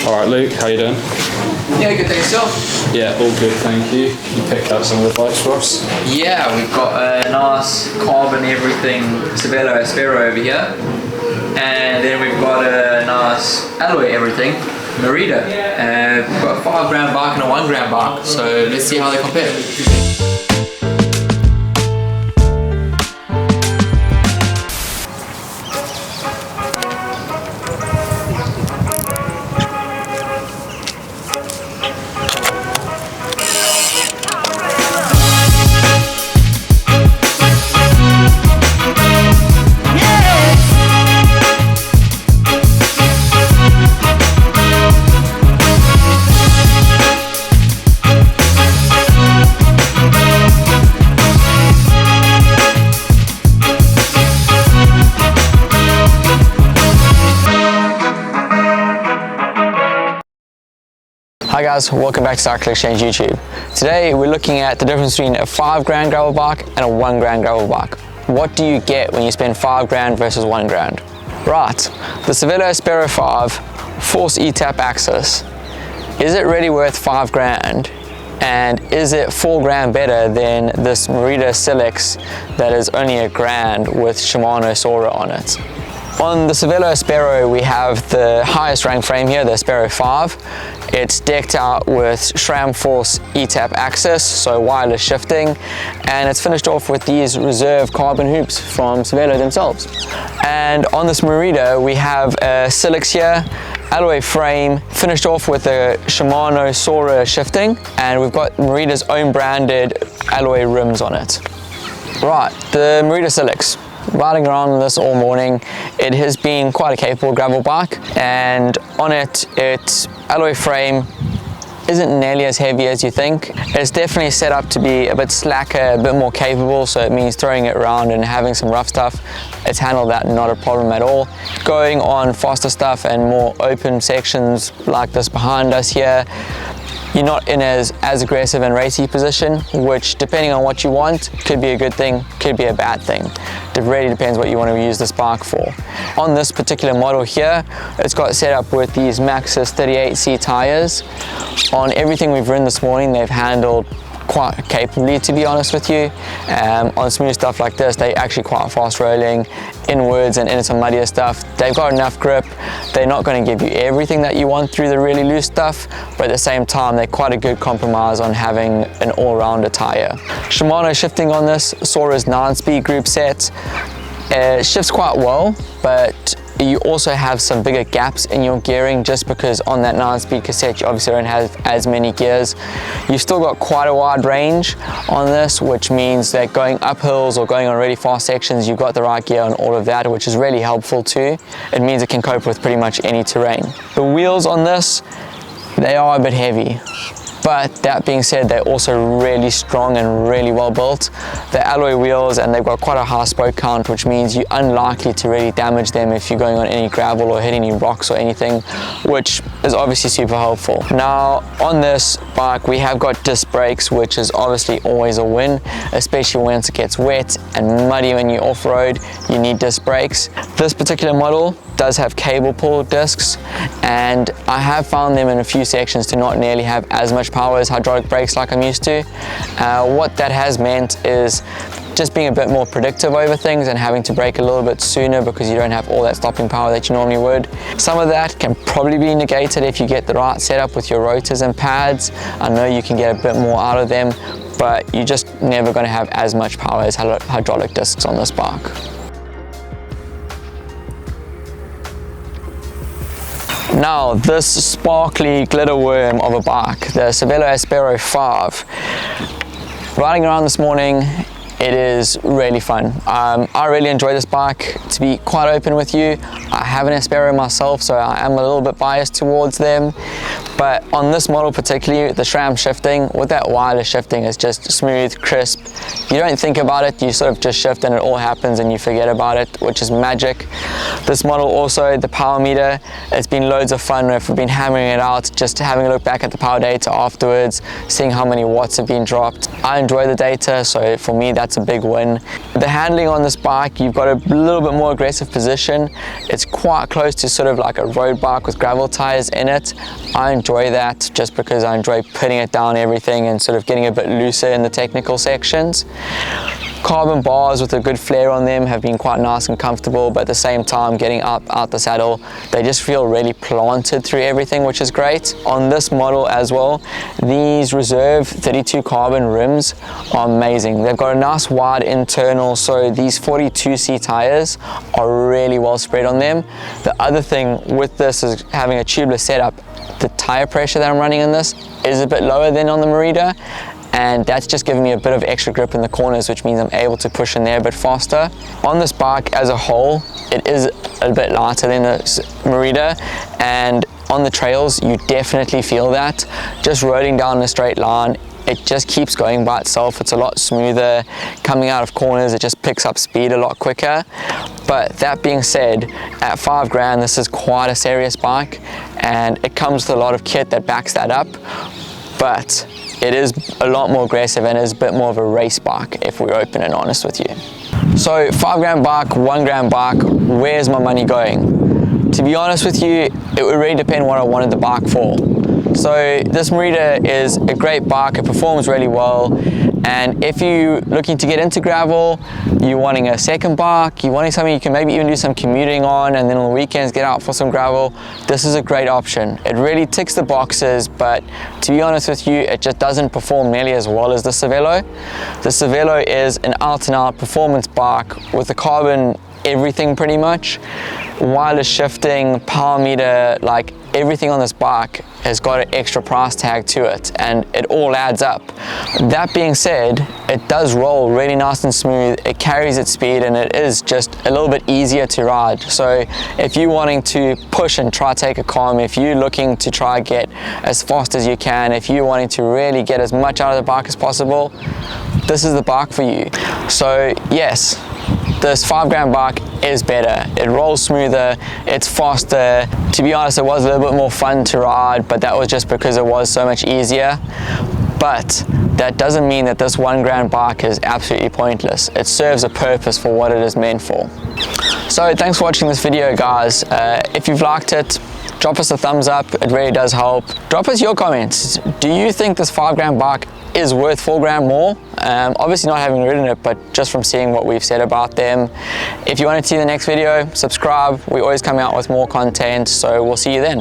All right, Luke, how you doing? Yeah, good, thanks, yourself. Yeah, all good, thank you. You picked up some of the bikes for us? Yeah, we've got a nice carbon everything Cervelo Aspero over here. And then we've got a nice alloy everything Merida. We've got a 5 gram bike and a 1 gram bike, so let's see how they compare. Hi guys, welcome back to Cycle Exchange YouTube. Today we're looking at the difference between a 5 grand gravel bike and a 1 grand gravel bike. What do you get when you spend 5 grand versus 1 grand? Right, the Cervelo Aspero 5 Force E-Tap Axis, is it really worth 5 grand? And is it 4 grand better than this Merida Silex that is only a grand with Shimano Sora on it? On the Cervelo Aspero, we have the highest rank frame here, the Aspero 5. It's decked out with SRAM Force E-Tap Axis, so wireless shifting, and it's finished off with these reserve carbon hoops from Cervelo themselves. And on this Merida, we have a Silex here, alloy frame, finished off with a Shimano Sora shifting, and we've got Merida's own branded alloy rims on it. Right, the Merida Silex. Riding around on this all morning, it has been quite a capable gravel bike, and on it, its alloy frame isn't nearly as heavy as you think. It's definitely set up to be a bit slacker, a bit more capable, so it means throwing it around and having some rough stuff, it's handled that, not a problem at all. Going on faster stuff and more open sections like this behind us here, you're not in as aggressive and racy position, which depending on what you want, could be a good thing, could be a bad thing. It really depends what you want to use this bike for. On this particular model here, it's got set up with these Maxxis 38C tires. On everything we've ridden this morning, they've handled quite capably, to be honest with you. On smooth stuff like this, they're actually quite fast rolling inwards and into some muddier stuff. They've got enough grip. They're not going to give you everything that you want through the really loose stuff, but at the same time, they're quite a good compromise on having an all-rounder tire. Shimano shifting on this, Sora's 9-speed group set. Shifts quite well, but you also have some bigger gaps in your gearing just because on that 9-speed cassette you obviously don't have as many gears. You've still got quite a wide range on this, which means that going up hills or going on really fast sections, you've got the right gear on all of that, which is really helpful too. It means it can cope with pretty much any terrain. The wheels on this, they are a bit heavy. But that being said, they're also really strong and really well built. They're alloy wheels and they've got quite a high spoke count, which means you're unlikely to really damage them if you're going on any gravel or hitting any rocks or anything, which is obviously super helpful. Now, on this bike, we have got disc brakes, which is obviously always a win, especially once it gets wet and muddy when you off-road, you need disc brakes. This particular model does have cable pull discs, and I have found them in a few sections to not nearly have as much power as hydraulic brakes like I'm used to. What that has meant is just being a bit more predictive over things and having to brake a little bit sooner because you don't have all that stopping power that you normally would. Some of that can probably be negated if you get the right setup with your rotors and pads. I know you can get a bit more out of them, but you're just never going to have as much power as hydraulic discs on this bike. Now, this sparkly glitter worm of a bike, the Cervelo Aspero 5. Riding around this morning, it is really fun. I really enjoy this bike. To be quite open with you, I have an Aspero myself, so I am a little bit biased towards them. But on this model particularly, the SRAM shifting with that wireless shifting is just smooth, crisp. You don't think about it, you sort of just shift and it all happens and you forget about it, which is magic. This model also, the power meter, it's been loads of fun. We've been hammering it out, just having a look back at the power data afterwards, seeing how many watts have been dropped. I enjoy the data, so for me that's a big win. The handling on this bike, you've got a little bit more aggressive position. It's quite close to sort of like a road bike with gravel tires in it. I enjoy that just because I enjoy putting it down everything and sort of getting a bit looser in the technical sections. Carbon bars with a good flare on them have been quite nice and comfortable, but at the same time getting up out the saddle, they just feel really planted through everything, which is great. On this model as well, these Reserve 32 carbon rims are amazing. They've got a nice wide internal, so these 42C tires are really well spread on them. The other thing with this is having a tubeless setup. The tire pressure that I'm running in this is a bit lower than on the Merida, and that's just giving me a bit of extra grip in the corners, which means I'm able to push in there a bit faster. On this bike as a whole, it is a bit lighter than the Merida, and on the trails you definitely feel that. Just rolling down a straight line, it just keeps going by itself. It's a lot smoother. Coming out of corners, it just picks up speed a lot quicker. But that being said, at $5,000, this is quite a serious bike, and it comes with a lot of kit that backs that up. But it is a lot more aggressive and is a bit more of a race bike, if we're open and honest with you. So $5,000 bike, $1,000 bike, where's my money going? To be honest with you, it would really depend what I wanted the bike for. So this Merida is a great bike, it performs really well, and if you're looking to get into gravel, you're wanting a second bike, you're wanting something you can maybe even do some commuting on, and then on the weekends get out for some gravel, this is a great option. It really ticks the boxes, but to be honest with you, it just doesn't perform nearly as well as the Cervelo. The Cervelo is an out-and-out performance bike with the carbon everything pretty much. Wireless shifting, power meter, like everything on this bike has got an extra price tag to it, and it all adds up. That being said, it does roll really nice and smooth, it carries its speed, and it is just a little bit easier to ride. So if you're wanting to push and try take a calm, if you're looking to try get as fast as you can, if you're wanting to really get as much out of the bike as possible, this is the bike for you. So yes, this $5,000 bike is better. It rolls smoother, it's faster. To be honest, it was a little bit more fun to ride, but that was just because it was so much easier. But that doesn't mean that this $1,000 bike is absolutely pointless. It serves a purpose for what it is meant for. So thanks for watching this video, guys. If you've liked it, drop us a thumbs up, it really does help. Drop us your comments. Do you think this $5,000 bike is worth $4,000 more? Obviously not having ridden it, but just from seeing what we've said about them. If you want to see the next video, subscribe. We always come out with more content, so we'll see you then.